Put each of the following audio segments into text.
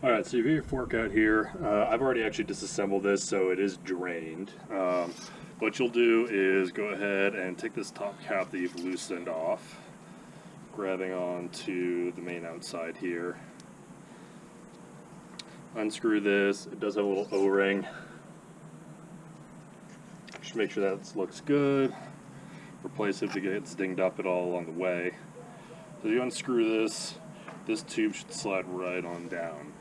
Alright, so you've got your fork out here. I've already actually disassembled this, so it is drained. What you'll do is go ahead and take this top cap that you've loosened off, grabbing onto the main outside here. Unscrew this. It does have a little O-ring. Just make sure that looks good. Replace it if it gets dinged up at all along the way. So you unscrew this. This tube should slide right on down.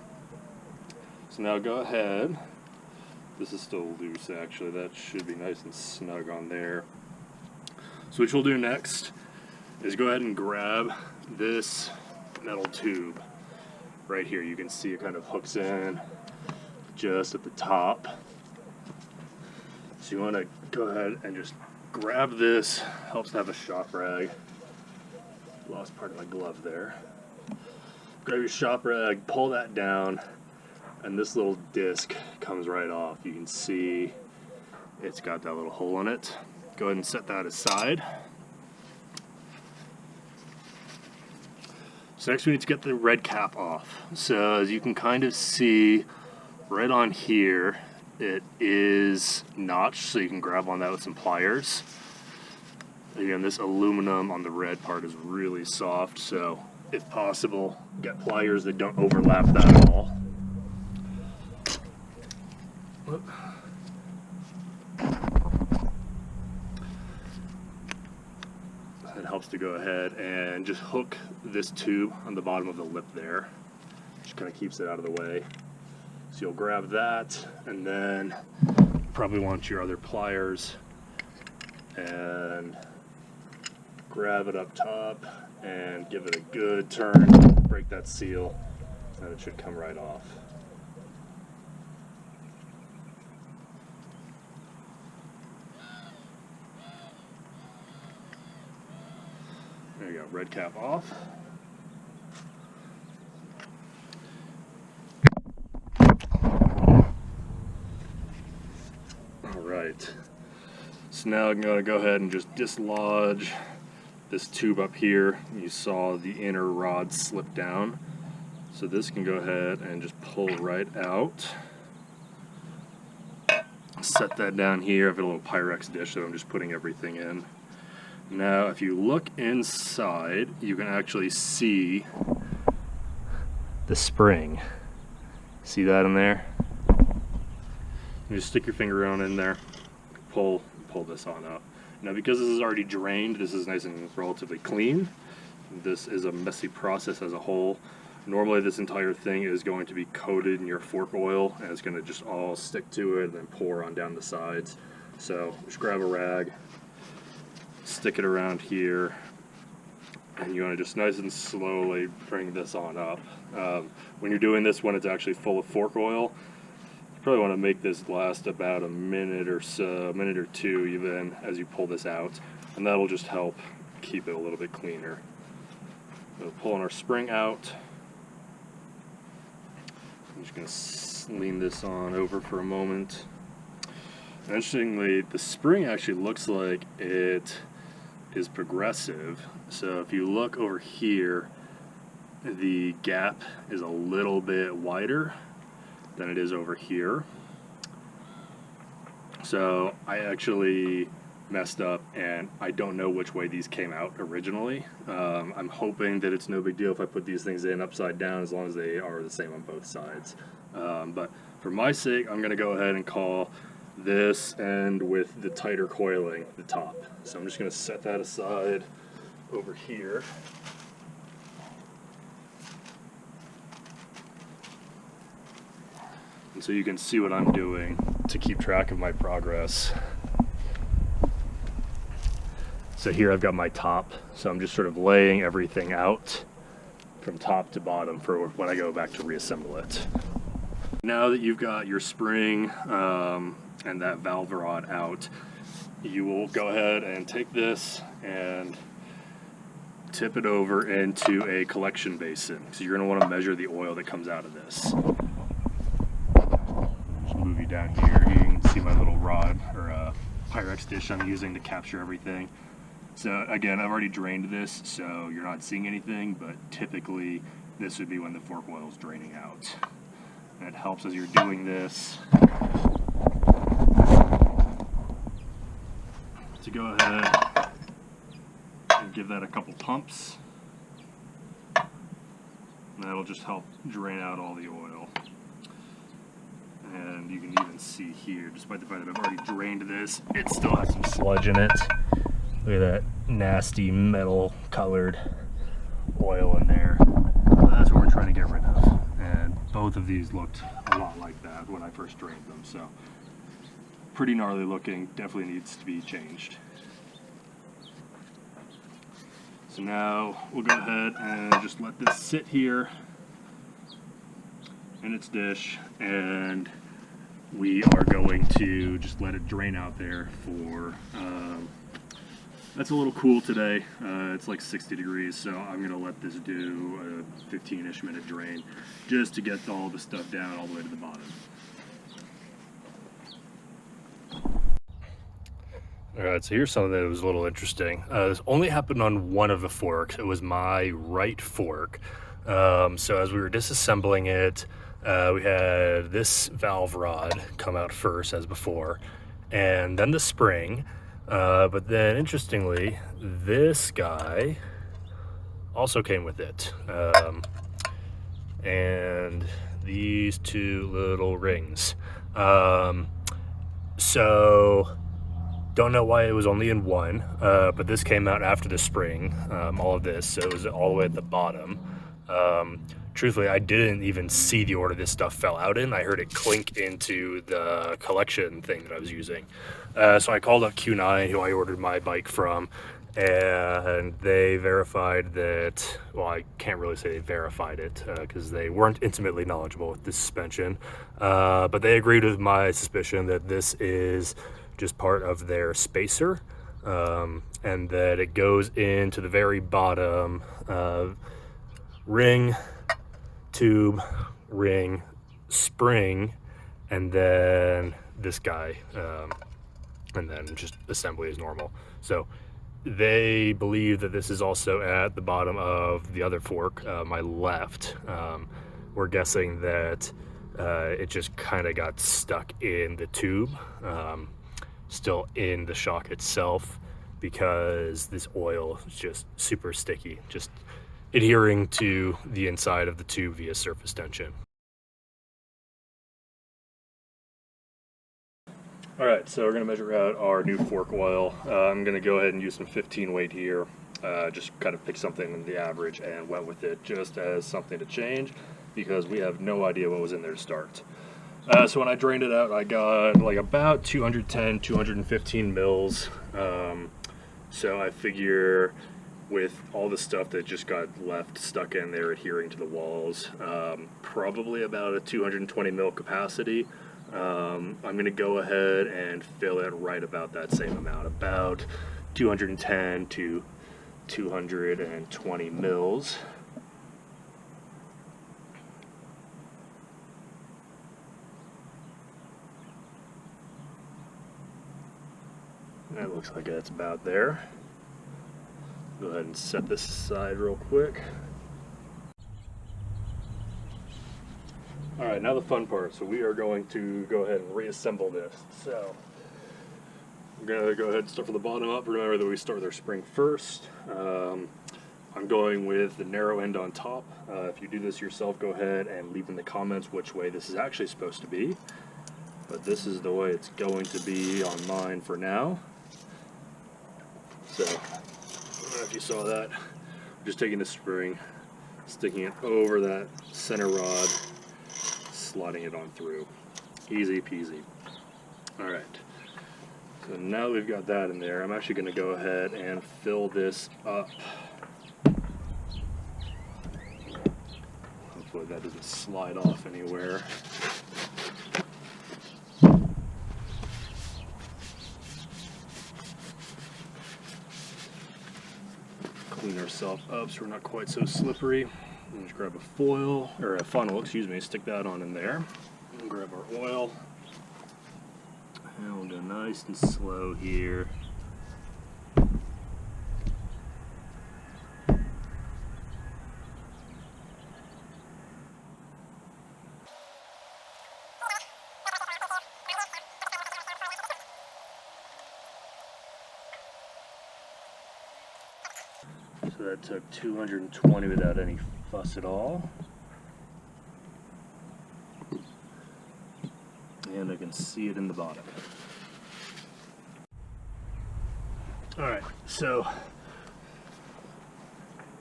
So now go ahead, this is still loose actually, that should be nice and snug on there. So what you'll do next is go ahead and grab this metal tube right here. You can see it kind of hooks in just at the top. So you want to go ahead and just grab this, helps to have a shop rag. Lost part of my glove there. Grab your shop rag, pull that down, and this little disc comes right off. You can see it's got that little hole in it. Go ahead and set that aside. So next we need to get the red cap off. So as you can kind of see right on here, it is notched, so you can grab on that with some pliers. Again, this aluminum on the red part is really soft, so if possible, get pliers that don't overlap that at all. It helps to go ahead and just hook this tube on the bottom of the lip there. Just kind of keeps it out of the way. So you'll grab that, and then you probably want your other pliers and grab it up top and give it a good turn, break that seal, and it should come right off. There you go, red cap off. Alright, so now I'm going to go ahead and just dislodge this tube up here. You saw the inner rod slip down. So this can go ahead and just pull right out. Set that down here. I've got a little Pyrex dish that I'm just putting everything in. Now, if you look inside, you can actually see the spring. See that in there? You just stick your finger on in there, pull this on up. Now, because this is already drained, this is nice and relatively clean. This is a messy process as a whole. Normally, this entire thing is going to be coated in your fork oil, and it's going to just all stick to it and then pour on down the sides. So just grab a rag, stick it around here, and you want to just nice and slowly bring this on up. When you're doing this, when it's actually full of fork oil, you probably want to make this last about a minute or so, a minute or two even, as you pull this out, and that'll just help keep it a little bit cleaner. So pulling our spring out. I'm just going to lean this on over for a moment. Interestingly, the spring actually looks like it is progressive. So if you look over here, the gap is a little bit wider than it is over here. So I actually messed up, and I don't know which way these came out originally. I'm hoping that it's no big deal if I put these things in upside down, as long as they are the same on both sides. But for my sake, I'm going to go ahead and call this end with the tighter coiling the top. So I'm just going to set that aside over here. And so you can see what I'm doing to keep track of my progress. So here I've got my top, so I'm just sort of laying everything out from top to bottom for when I go back to reassemble it. Now that you've got your spring and that valve rod out, you will go ahead and take this and tip it over into a collection basin. So you're going to want to measure the oil that comes out of this. Just move you down here. You can see my little rod or Pyrex dish I'm using to capture everything. So again, I've already drained this, so you're not seeing anything, but typically this would be when the fork oil is draining out. And it helps as you're doing this to go ahead and give that a couple pumps. And that'll just help drain out all the oil. And you can even see here, despite the fact that I've already drained this, it still has some sludge in it. Look at that nasty metal colored oil in there. That's what we're trying to get rid of. And both of these looked a lot like that when I first drained them. So pretty gnarly looking, definitely needs to be changed. So now we'll go ahead and just let this sit here in its dish, and we are going to just let it drain out there for, that's a little cool today. It's like 60 degrees, so I'm going to let this do a 15-ish minute drain just to get all the stuff down all the way to the bottom. Alright, so here's something that was a little interesting. This only happened on one of the forks. It was my right fork. So as we were disassembling it, we had this valve rod come out first as before, and then the spring. But then interestingly, this guy also came with it. And these two little rings. So don't know why it was only in one, but this came out after the spring, all of this, so it was all the way at the bottom. Truthfully, I didn't even see the order this stuff fell out in. I heard it clink into the collection thing that I was using. So I called up Q9, who I ordered my bike from, and they verified that, well, I can't really say they verified it because they weren't intimately knowledgeable with the suspension, but they agreed with my suspicion that this is just part of their spacer, and that it goes into the very bottom ring, tube, ring, spring, and then this guy, and then just assembly as normal. So they believe that this is also at the bottom of the other fork, my left. We're guessing that it just kind of got stuck in the tube, still in the shock itself, because this oil is just super sticky, just adhering to the inside of the tube via surface tension. Alright, so we're going to measure out our new fork oil. I'm going to go ahead and use some 15 weight here, just kind of pick something in the average and went with it just as something to change, because we have no idea what was in there to start. So when I drained it out, I got like about 210, 215 mils. So I figure with all the stuff that just got left stuck in there adhering to the walls, probably about a 220 mil capacity. I'm going to go ahead and fill it right about that same amount, about 210 to 220 mils. That looks like that's about there. Go ahead and set this aside real quick. Alright, now the fun part. So we are going to go ahead and reassemble this. So we're going to go ahead and start from the bottom up. Remember that we start with our spring first. I'm going with the narrow end on top. If you do this yourself, go ahead and leave in the comments which way this is actually supposed to be. But this is the way it's going to be on mine for now. So, I don't know if you saw that. I'm just taking the spring, sticking it over that center rod, sliding it on through. Easy peasy. Alright, so now we've got that in there, I'm actually going to go ahead and fill this up. Hopefully that doesn't slide off anywhere. Clean ourselves up so we're not quite so slippery. And just grab a foil, or a funnel, excuse me, stick that on in there. And grab our oil. And we'll go nice and slow here. So that took 220 without any fuss at all. And I can see it in the bottom. Alright, so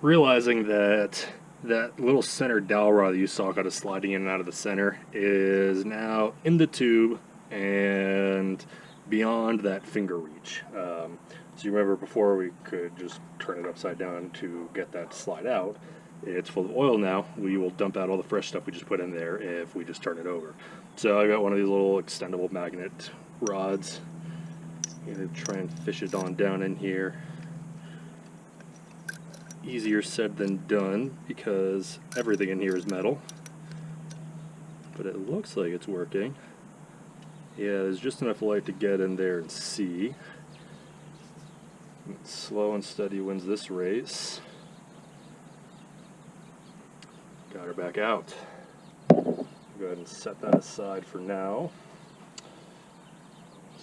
realizing that that little center dowel rod that you saw kind of sliding in and out of the center is now in the tube and beyond that finger reach. So you remember before we could just turn it upside down to get that to slide out. It's full of oil now. We will dump out all the fresh stuff we just put in there if we just turn it over. So I got one of these little extendable magnet rods. I'm going to try and fish it on down in here. Easier said than done because everything in here is metal. But it looks like it's working. Yeah, there's just enough light to get in there and see. Slow and steady wins this race. Got her back out. Go ahead and set that aside for now.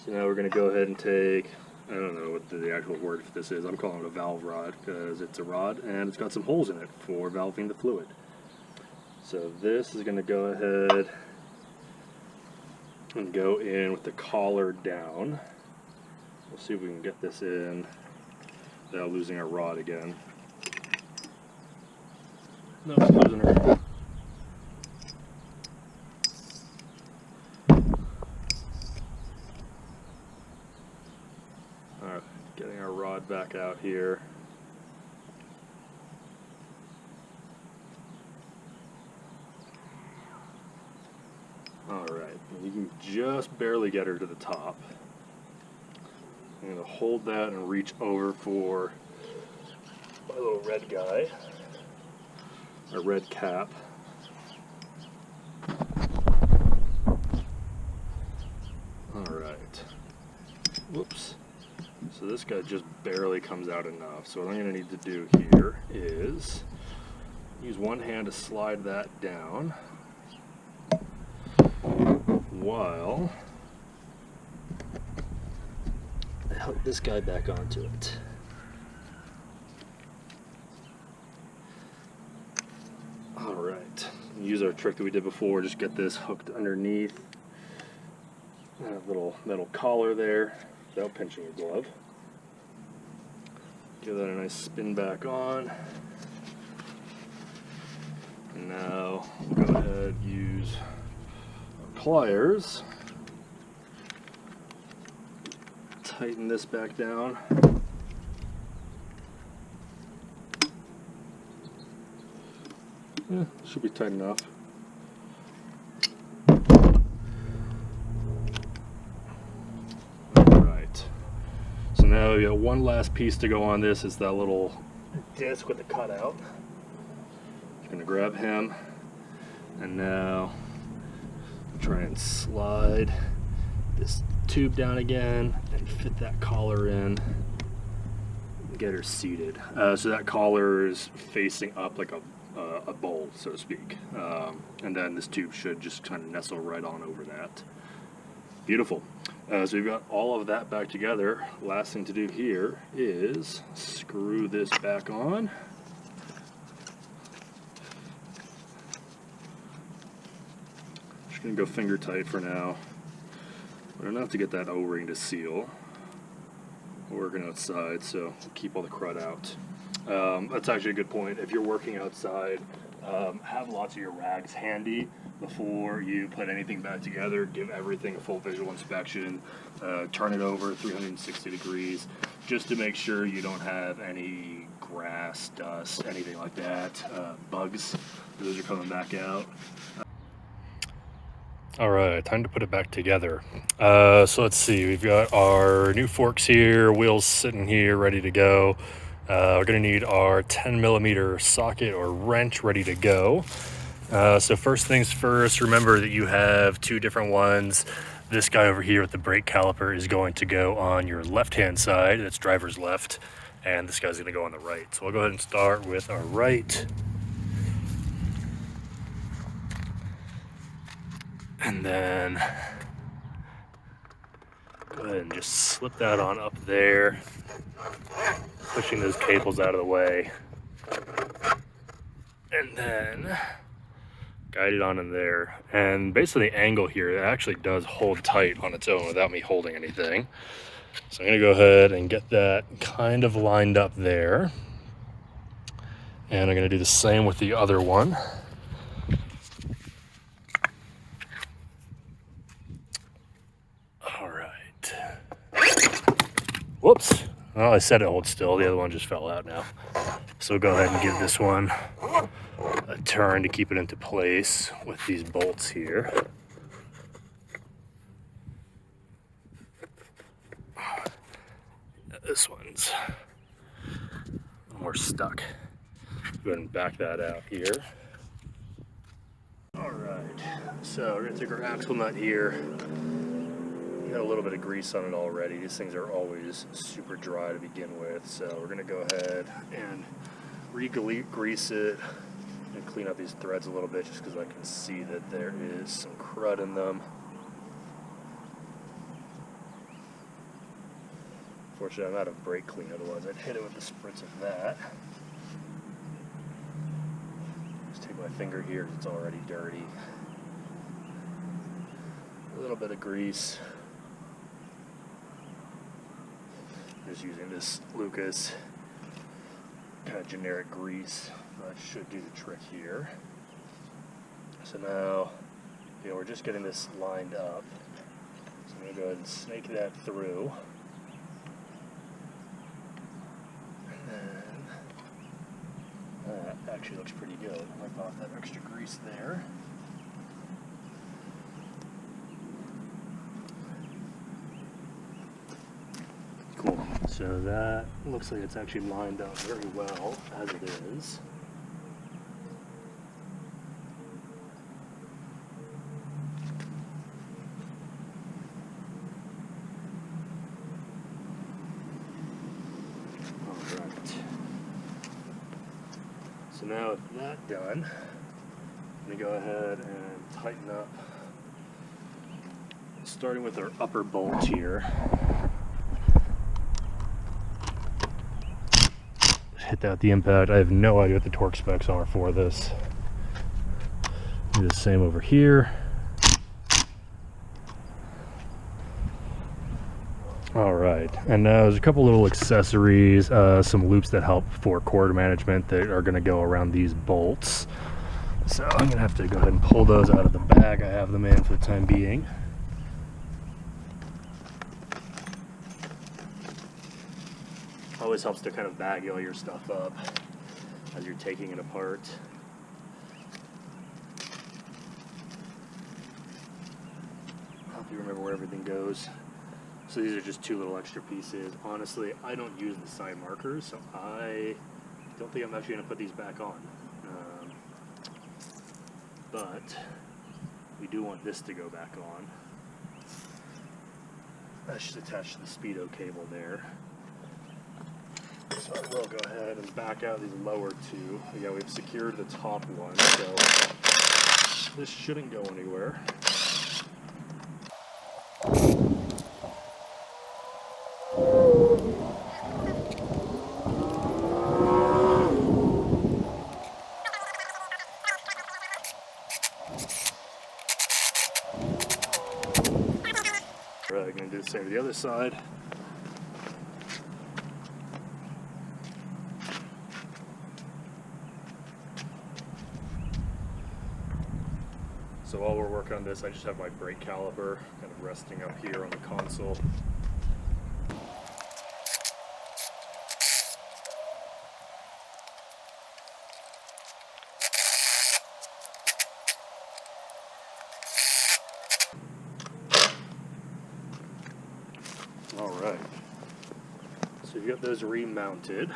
So now we're going to go ahead and take, I don't know what the actual word for this is, I'm calling it a valve rod because it's a rod and it's got some holes in it for valving the fluid. So this is going to go ahead and go in with the collar down. We'll see if we can get this in without losing our rod again. No, it's losing her. Alright, getting our rod back out here. Alright, you can just barely get her to the top. I'm going to hold that and reach over for my little red guy, a red cap. Alright, whoops. So this guy just barely comes out enough. So what I'm going to need to do here is use one hand to slide that down while I hook this guy back onto it. Alright, use our trick that we did before, just get this hooked underneath that little metal collar there without pinching your glove. Give that a nice spin back on. And now we'll go ahead and use our pliers. Tighten this back down. Yeah, should be tight enough. Alright. So now we got one last piece to go on this. It's that little disc with the cutout. Just gonna grab him and now try and slide this tube down again and fit that collar in and get her seated. So that collar is facing up like a bowl, so to speak. And then this tube should just kind of nestle right on over that. Beautiful. So we've got all of that back together. Last thing to do here is screw this back on. Just gonna go finger tight for now. But enough to get that O-ring to seal. We're working outside, so we'll keep all the crud out. That's actually a good point. If you're working outside, have lots of your rags handy before you put anything back together. Give everything a full visual inspection. Turn it over 360 degrees just to make sure you don't have any grass, dust, anything like that. Bugs, those are coming back out. Alright, time to put it back together. So let's see, we've got our new forks here, wheels sitting here ready to go. We're going to need our 10mm socket or wrench ready to go. So first things first, remember that you have two different ones. This guy over here with the brake caliper is going to go on your left-hand side, that's driver's left, and this guy's going to go on the right. So we'll go ahead and start with our right. And then go ahead and just slip that on up there, pushing those cables out of the way. And then guide it on in there. And basically the angle here, it actually does hold tight on its own without me holding anything. So I'm gonna go ahead and get that kind of lined up there. And I'm gonna do the same with the other one. All right. Whoops. Well, I said it holds still. The other one just fell out now. So we'll go ahead and give this one a turn to keep it into place with these bolts here. This one's more stuck. Go ahead and back that out here. All right, so we're gonna take our axle nut here. Got a little bit of grease on it already. These things are always super dry to begin with, so we're gonna go ahead and re-grease it and clean up these threads a little bit just because I can see that there is some crud in them. Fortunately, I'm out of brake clean, otherwise I'd hit it with the spritz of that. Just take my finger here because it's already dirty. A little bit of grease. Just using this Lucas kind of generic grease. That should do the trick here. So now, we're just getting this lined up. So I'm going to go ahead and snake that through. That actually looks pretty good. Wipe off that extra grease there. Cool. So that looks like it's actually lined up very well as it is. So now with that done, I'm going to go ahead and tighten up, starting with our upper bolt here. Hit that with the impact. I have no idea what the torque specs are for this. Do the same over here. All right, and now there's a couple little accessories, some loops that help for cord management that are going to go around these bolts. So I'm going to have to go ahead and pull those out of the bag I have them in for the time being. Always helps to kind of bag all your stuff up as you're taking it apart. Help you remember where everything goes. So these are just two little extra pieces. Honestly, I don't use the side markers, so I don't think I'm actually going to put these back on. But we do want this to go back on. That's just attached to the speedo cable there. So I will go ahead and back out these lower two. Again, we've secured the top one, so this shouldn't go anywhere. Right, I'm going to do the same to the other side. So while we're working on this, I just have my brake caliper kind of resting up here on the console. All right, so you've got those remounted.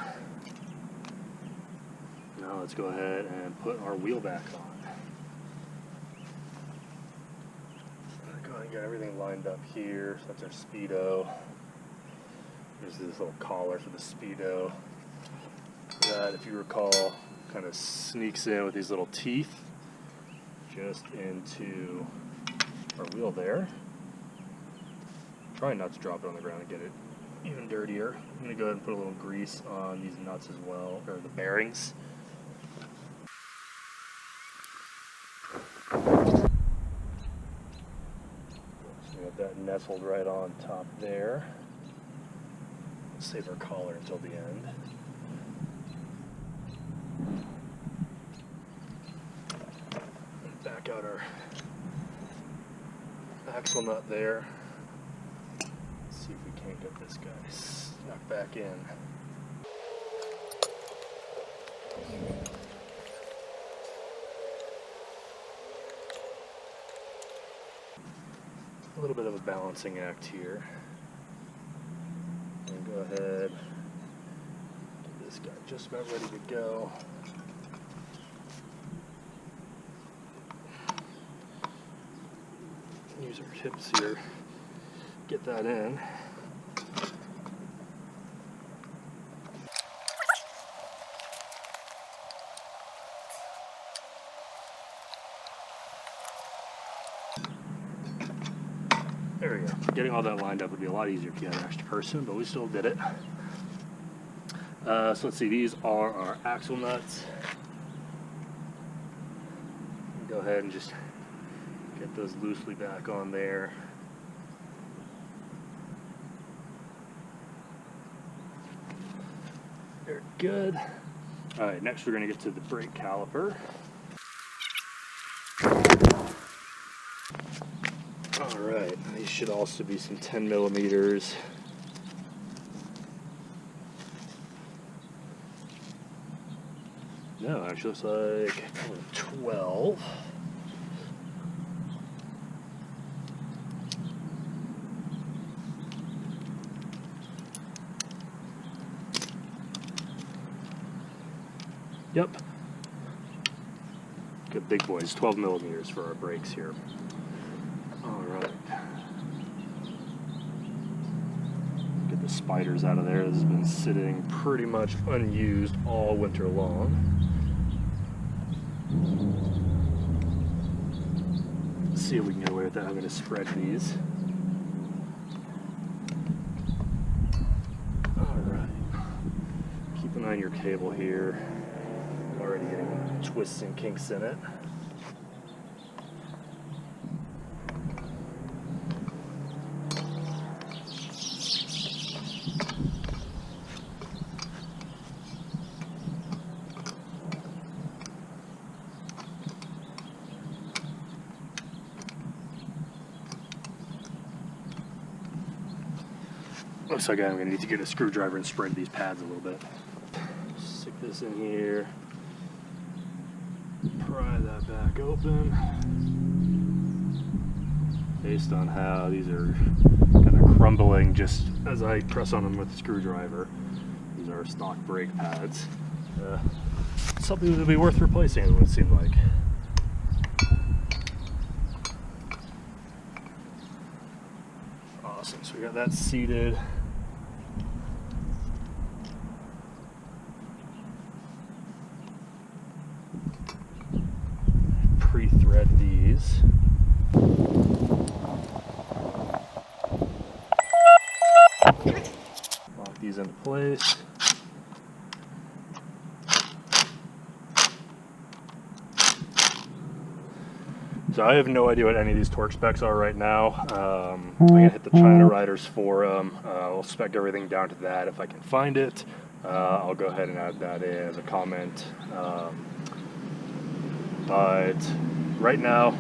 Now let's go ahead and put our wheel back on. Go ahead and get everything lined up here. So that's our speedo. There's this little collar for the speedo. That, if you recall, kind of sneaks in with these little teeth just into our wheel there. Try not to drop it on the ground and get it even dirtier. I'm going to go ahead and put a little grease on these nuts as well, or the bearings. So we got that nestled right on top there. Save our collar until the end. And back out our axle nut there. Let's see if we can't get this guy snuck back in. A little bit of a balancing act here. And go ahead, get this guy just about ready to go. Use our hips here, get that in. There we go. Getting all that lined up would be a lot easier if you had an extra person, but we still did it. So let's see, these are our axle nuts. Go ahead and just get those loosely back on there. Very good. Alright, next we're going to get to the brake caliper. Alright, these should also be some 10 millimeters. No, actually looks like 12. Yep. Good big boys, 12 millimeters for our brakes here. Alright. Get the spiders out of there. This has been sitting pretty much unused all winter long. Let's see if we can get away with that. I'm going to spread these. Alright. Keep an eye on your cable here. Already getting twists and kinks in it. Looks like I'm going to need to get a screwdriver and spread these pads a little bit. Stick this in here. Pry that back open. Based on how these are kind of crumbling just as I press on them with the screwdriver. These are stock brake pads. Something that would be worth replacing, it would seem like. Awesome, so we got that seated. Pre-thread these. Lock these into place. So I have no idea what any of these torque specs are right now. I'm going to hit the China Riders forum. I'll spec everything down to that. If I can find it, I'll go ahead and add that in as a comment. But right now,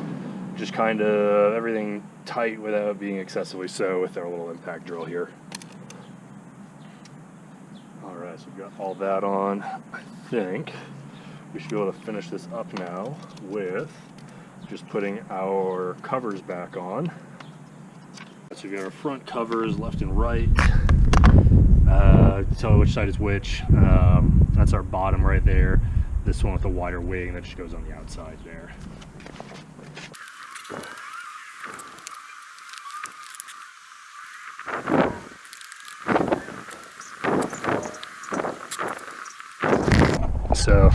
just kind of everything tight without being excessively so with our little impact drill here. Alright, so we've got all that on. I think we should be able to finish this up now with just putting our covers back on. So we've got our front covers left and right. Tell which side is which. That's our bottom right there. This one with the wider wing that just goes on the outside there. So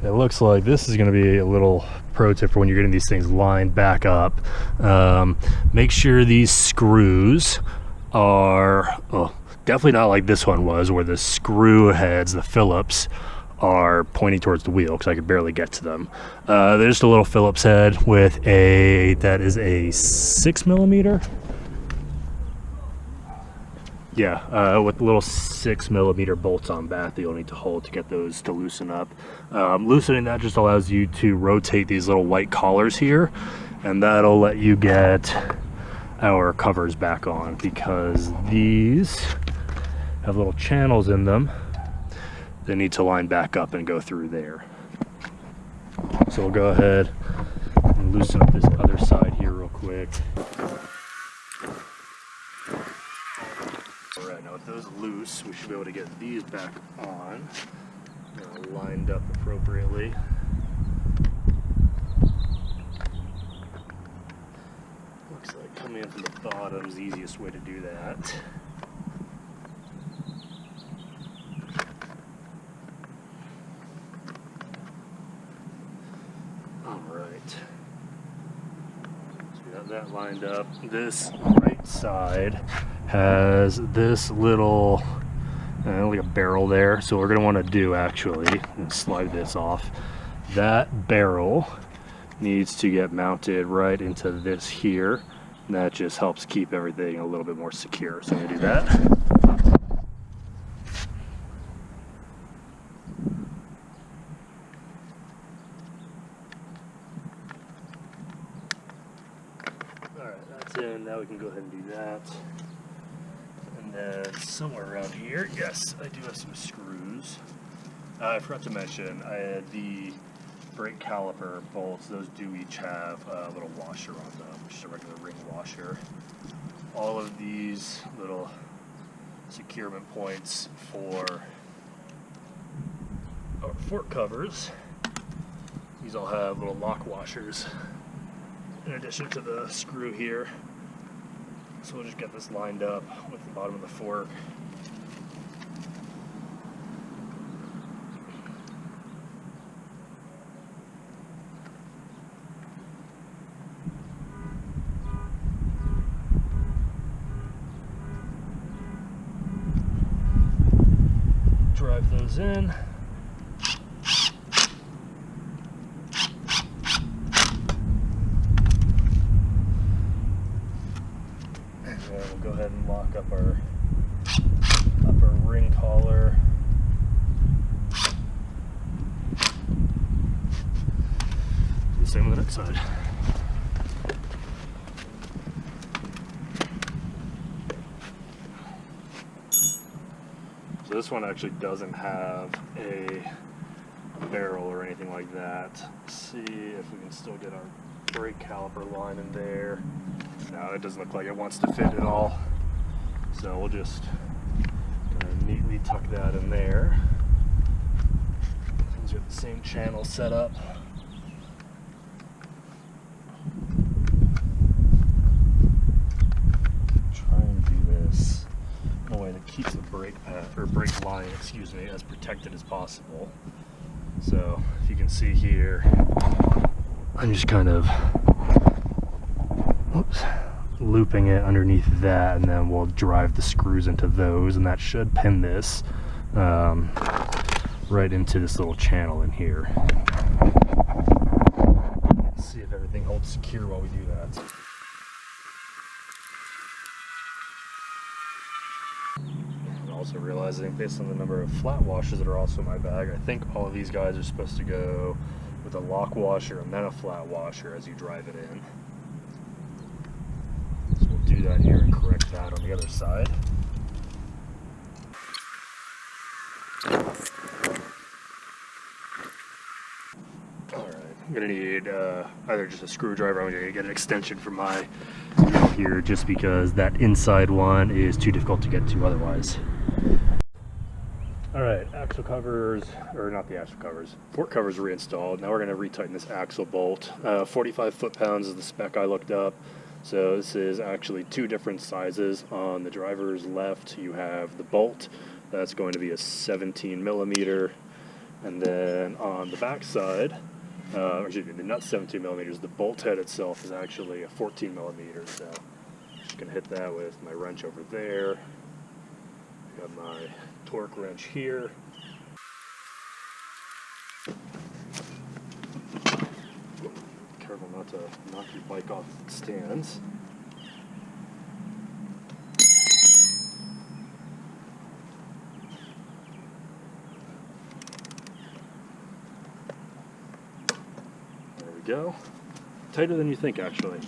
it looks like this is going to be a little pro tip for when you're getting these things lined back up. Make sure these screws are Definitely not like this one was, where the screw heads, the Phillips, are pointing towards the wheel because I could barely get to them. There's just a little Phillips head with that is a 6mm. Yeah, with little 6mm bolts on back that you'll need to hold to get those to loosen up. Loosening that just allows you to rotate these little white collars here, and that'll let you get our covers back on, because these have little channels in them that need to line back up and go through there. So we'll go ahead and loosen up this other side here real quick. Alright, now with those loose, we should be able to get these back on, lined up appropriately. Looks like coming in from the bottom is the easiest way to do that. Alright. So we got that lined up. This right side has this little, like a barrel there. So what we're going to want to do actually, slide this off. That barrel needs to get mounted right into this here. And that just helps keep everything a little bit more secure. So I'm going to do that. In. Now we can go ahead and do that. And then somewhere around here, yes, I do have some screws. I forgot to mention, I had the brake caliper bolts. Those do each have a little washer on them, just a regular ring washer. All of these little securement points for our fork covers, these all have little lock washers in addition to the screw here. So we'll just get this lined up with the bottom of the fork. Drive those in. We'll go ahead and lock up our upper ring collar. Do the same on the next side. So this one actually doesn't have a barrel or anything like that. Let's see if we can still get our brake caliper line in there. No, it doesn't look like it wants to fit at all. So we'll just kind of neatly tuck that in there. Since we have the same channel set up. Try and do this in a way that keeps the brake pad, or brake line, excuse me, as protected as possible. So if you can see here, I'm just kind of looping it underneath that, and then we'll drive the screws into those, and that should pin this right into this little channel in here. Let's see if everything holds secure while we do that. I'm also realizing, based on the number of flat washers that are also in my bag, I think all of these guys are supposed to go with a lock washer and then a flat washer as you drive it in. So we'll do that here and correct that on the other side. Alright, I'm going to need either just a screwdriver, I'm going to get an extension for my wheel here, just because that inside one is too difficult to get to otherwise. Alright, axle covers, or not the axle covers, fork covers reinstalled. Now we're going to retighten this axle bolt. 45 foot-pounds is the spec I looked up. So this is actually two different sizes. On the driver's left you have the bolt, that's going to be a 17 millimeter. And then on the back side, excuse me, not 17 millimeters, the bolt head itself is actually a 14 millimeter. So I'm just going to hit that with my wrench over there. Got my torque wrench here. Careful not to knock your bike off its stands. There we go. Tighter than you think, actually.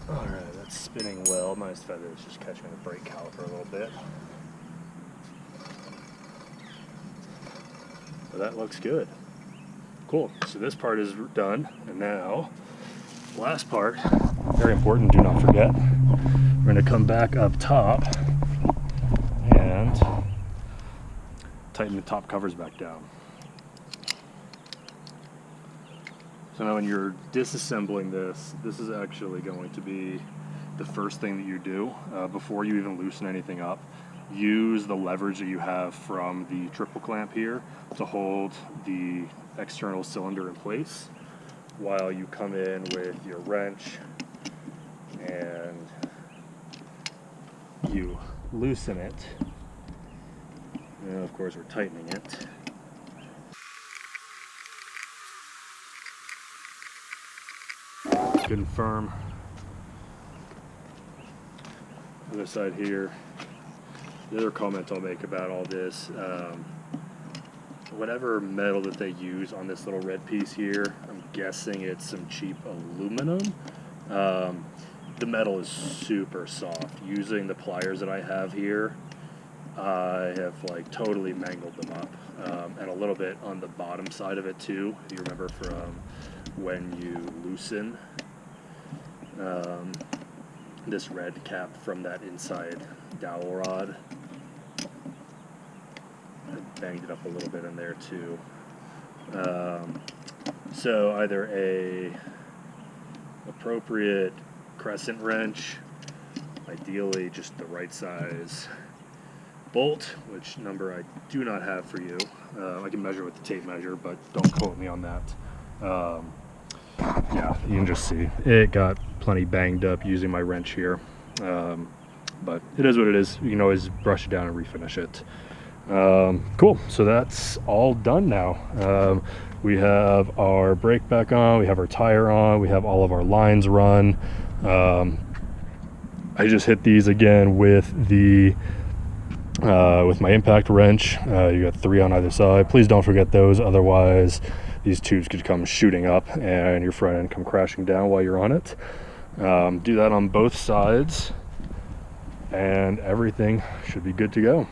Alright, that's spinning well. My feather is just catching the brake caliper a little bit. But that looks good. Cool. So this part is done. And now, last part, very important, do not forget. We're going to come back up top and tighten the top covers back down. So now when you're disassembling this, this is actually going to be the first thing that you do before you even loosen anything up. Use the leverage that you have from the triple clamp here to hold the external cylinder in place while you come in with your wrench and you loosen it. And of course we're tightening it. Good and firm. Other side here. The other comment I'll make about all this, whatever metal that they use on this little red piece here, I'm guessing it's some cheap aluminum. The metal is super soft. Using the pliers that I have here, I have like totally mangled them up, and a little bit on the bottom side of it too. If you remember from when you loosen this red cap from that inside dowel rod, I banged it up a little bit in there too. So either a appropriate crescent wrench, ideally just the right size bolt, which number I do not have for you. I can measure with the tape measure, but don't quote me on that. Yeah, you can just see it got plenty banged up using my wrench here, but it is what it is. You can always brush it down and refinish it. Cool, so that's all done now. We have our brake back on, we have our tire on, we have all of our lines run. I just hit these again with the with my impact wrench. You got 3 on either side. Please don't forget those, otherwise these tubes could come shooting up and your front end come crashing down while you're on it. Do that on both sides and everything should be good to go.